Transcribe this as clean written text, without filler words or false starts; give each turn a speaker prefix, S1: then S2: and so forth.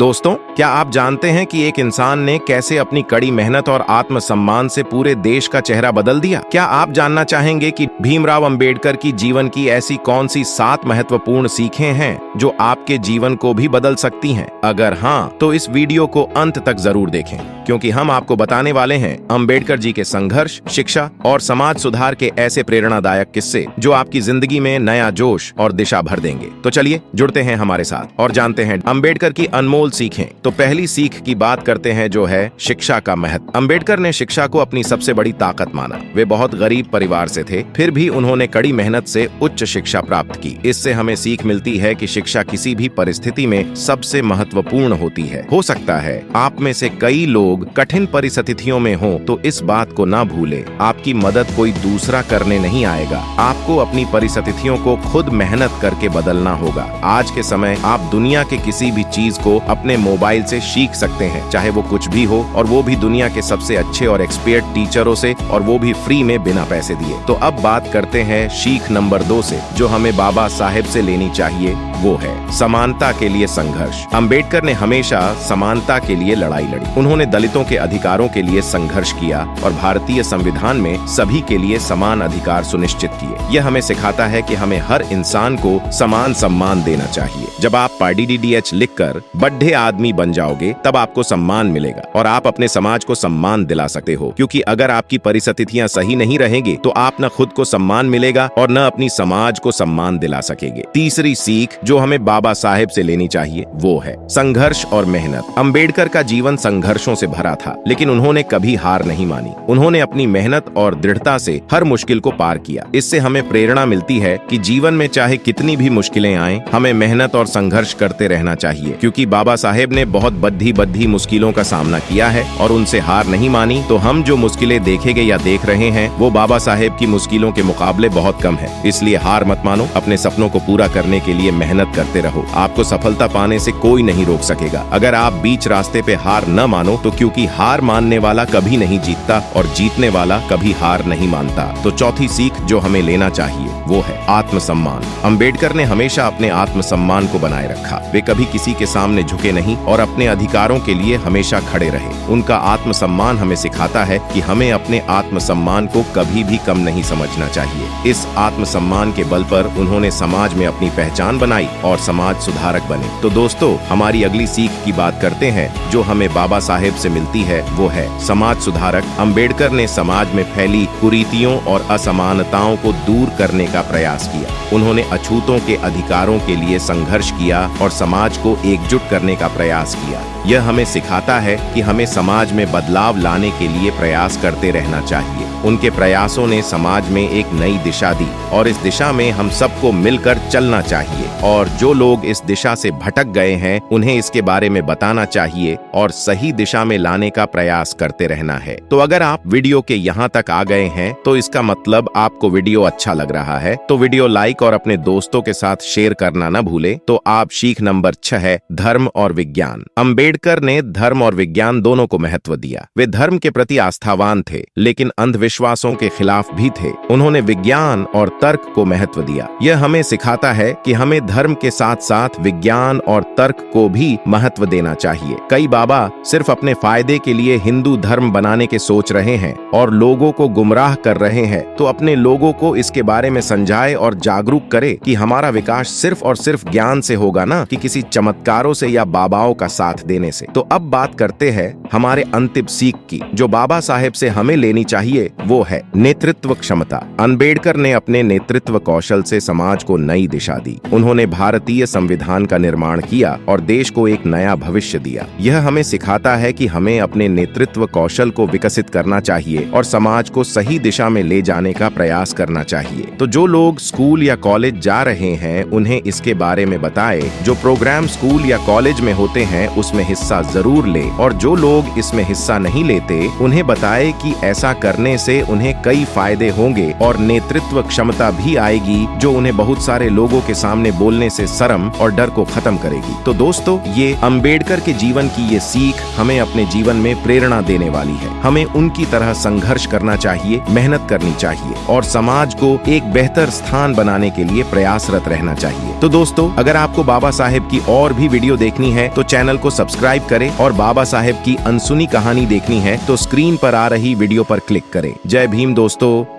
S1: दोस्तों, क्या आप जानते हैं कि एक इंसान ने कैसे अपनी कड़ी मेहनत और आत्मसम्मान से पूरे देश का चेहरा बदल दिया? क्या आप जानना चाहेंगे कि भीमराव अंबेडकर की जीवन की ऐसी कौन सी 7 महत्वपूर्ण सीखें हैं जो आपके जीवन को भी बदल सकती हैं? अगर हाँ, तो इस वीडियो को अंत तक जरूर देखें, क्योंकि हम आपको बताने वाले हैं अंबेडकर जी के संघर्ष, शिक्षा और समाज सुधार के ऐसे प्रेरणादायक किस्से जो आपकी जिंदगी में नया जोश और दिशा भर देंगे। तो चलिए जुड़ते हैं हमारे साथ और जानते हैं अंबेडकर की अनमोल सीखें। तो पहली सीख की बात करते हैं, जो है शिक्षा का महत्व। अंबेडकर ने शिक्षा को अपनी सबसे बड़ी ताकत माना। वे बहुत गरीब परिवार से थे, फिर भी उन्होंने कड़ी मेहनत से उच्च शिक्षा प्राप्त की। इससे हमें सीख मिलती है कि शिक्षा किसी भी परिस्थिति में सबसे महत्वपूर्ण होती है। हो सकता है आप में से कई लोग कठिन परिस्थितियों में हो, तो इस बात को ना भूले, आपकी मदद कोई दूसरा करने नहीं आएगा। आपको अपनी परिस्थितियों को खुद मेहनत करके बदलना होगा। आज के समय आप दुनिया के किसी भी चीज को अपने मोबाइल से सीख सकते हैं, चाहे वो कुछ भी हो, और वो भी दुनिया के सबसे अच्छे और एक्सपर्ट टीचरों से, और वो भी फ्री में बिना पैसे दिए। तो अब बात करते हैं सीख नंबर 2 से, जो हमें बाबा साहेब से लेनी चाहिए। वो है समानता के लिए संघर्ष। अंबेडकर ने हमेशा समानता के लिए लड़ाई लड़ी। उन्होंने दलितों के अधिकारों के लिए संघर्ष किया और भारतीय संविधान में सभी के लिए समान अधिकार सुनिश्चित किए। यह हमें सिखाता है कि हमें हर इंसान को समान सम्मान देना चाहिए। जब आप PDDH लिखकर बड्ढे आदमी बन जाओगे, तब आपको सम्मान मिलेगा और आप अपने समाज को सम्मान दिला सकते हो, क्योंकि अगर आपकी परिस्थितियां सही नहीं रहेंगी तो आप न खुद को सम्मान मिलेगा और न अपनी समाज को सम्मान दिला सकेंगे। तीसरी सीख जो हमें बाबा साहेब से लेनी चाहिए, वो है संघर्ष और मेहनत। अंबेडकर का जीवन संघर्षों से भरा था, लेकिन उन्होंने कभी हार नहीं मानी। उन्होंने अपनी मेहनत और दृढ़ता से हर मुश्किल को पार किया। इससे हमें प्रेरणा मिलती है कि जीवन में चाहे कितनी भी मुश्किलें आएं, हमें मेहनत और संघर्ष करते रहना चाहिए, क्योंकि बाबा साहेब ने बहुत बद्धी मुश्किलों का सामना किया है और उनसे हार नहीं मानी। तो हम जो मुश्किलें देखेंगे या देख रहे हैं, वो बाबा साहेब की मुश्किलों के मुकाबले बहुत कम है। इसलिए हार मत मानो, अपने सपनों को पूरा करने के लिए मेहनत करते रहो। आपको सफलता पाने से कोई नहीं रोक सकेगा। अगर आप बीच रास्ते पे हार न मानो, तो क्योंकि हार मानने वाला कभी नहीं जीतता और जीतने वाला कभी हार नहीं मानता। तो चौथी सीख जो हमें लेना चाहिए, वो है आत्मसम्मान। अंबेडकर ने हमेशा अपने आत्मसम्मान को बनाए रखा। वे कभी किसी के सामने झुके नहीं और अपने अधिकारों के लिए हमेशा खड़े रहे। उनका आत्मसम्मान हमें सिखाता है कि हमें अपने आत्मसम्मान को कभी भी कम नहीं समझना चाहिए। इस आत्मसम्मान के बल पर उन्होंने समाज में अपनी पहचान बनाई और समाज सुधारक बने। तो दोस्तों, हमारी अगली सीख की बात करते हैं, जो हमें बाबा साहेब से मिलती है, वो है समाज सुधारक। अंबेडकर ने समाज में फैली कुरीतियों और असमानताओं को दूर करने का प्रयास किया। उन्होंने अछूतों के अधिकारों के लिए संघर्ष किया और समाज को एकजुट करने का प्रयास किया। यह हमें सिखाता है कि हमें समाज में बदलाव लाने के लिए प्रयास करते रहना चाहिए। उनके प्रयासों ने समाज में एक नई दिशा दी और इस दिशा में हम सबको मिलकर चलना चाहिए। और जो लोग इस दिशा से भटक गए हैं, उन्हें इसके बारे में बताना चाहिए और सही दिशा में लाने का प्रयास करते रहना है। तो अगर आप वीडियो के यहाँ तक आ गए हैं, तो इसका मतलब आपको वीडियो अच्छा लग रहा है। तो वीडियो लाइक और अपने दोस्तों के साथ शेयर करना न भूले। तो आप सीख नंबर 6 है धर्म और विज्ञान। अंबेडकर ने धर्म और विज्ञान दोनों को महत्व दिया। वे धर्म के प्रति आस्थावान थे, लेकिन अंधविश्वासों के खिलाफ भी थे। उन्होंने विज्ञान और तर्क को महत्व दिया। यह हमें सिखाता है कि हमें धर्म के साथ साथ विज्ञान और तर्क को भी महत्व देना चाहिए। कई बाबा सिर्फ अपने फायदे के लिए हिंदू धर्म बनाने के सोच रहे हैं और लोगों को गुमराह कर रहे हैं। तो अपने लोगों को इसके बारे में समझाए और जागरूक करे कि हमारा विकास सिर्फ और सिर्फ ज्ञान से होगा ना, कि किसी चमत्कारों से या बाबाओं का साथ देने से। तो अब बात करते हैं हमारे अंतिम सीख की, जो बाबा साहेब से हमें लेनी चाहिए, वो है नेतृत्व क्षमता। अंबेडकर ने अपने नेतृत्व कौशल से समाज को नई दिशा दी। उन्होंने भारतीय संविधान का निर्माण किया और देश को एक नया भविष्य दिया। यह हमें सिखाता है कि हमें अपने नेतृत्व कौशल को विकसित करना चाहिए और समाज को सही दिशा में ले जाने का प्रयास करना चाहिए। तो जो लोग स्कूल या कॉलेज जा रहे हैं, उन्हें इसके बारे में बताए। जो प्रोग्राम स्कूल या कॉलेज में होते हैं, उसमें हिस्सा जरूर ले, और जो लोग इसमें हिस्सा नहीं लेते, उन्हें बताए कि ऐसा करने से उन्हें कई फायदे होंगे और नेतृत्व क्षमता भी आएगी, जो उन्हें बहुत सारे लोगों के सामने बोलने से शर्म और डर को खत्म करेगी। तो दोस्तों, ये अंबेडकर के जीवन की ये सीख हमें अपने जीवन में प्रेरणा देने वाली है। हमें उनकी तरह संघर्ष करना चाहिए, मेहनत करनी चाहिए और समाज को एक बेहतर स्थान बनाने के लिए प्रयासरत रहना चाहिए। तो दोस्तों, अगर आपको बाबा साहेब की और भी वीडियो देखनी देखनी है तो चैनल को सब्सक्राइब करें और बाबा साहेब की अनसुनी कहानी देखनी है तो स्क्रीन पर आ रही वीडियो पर क्लिक करें। जय भीम दोस्तों।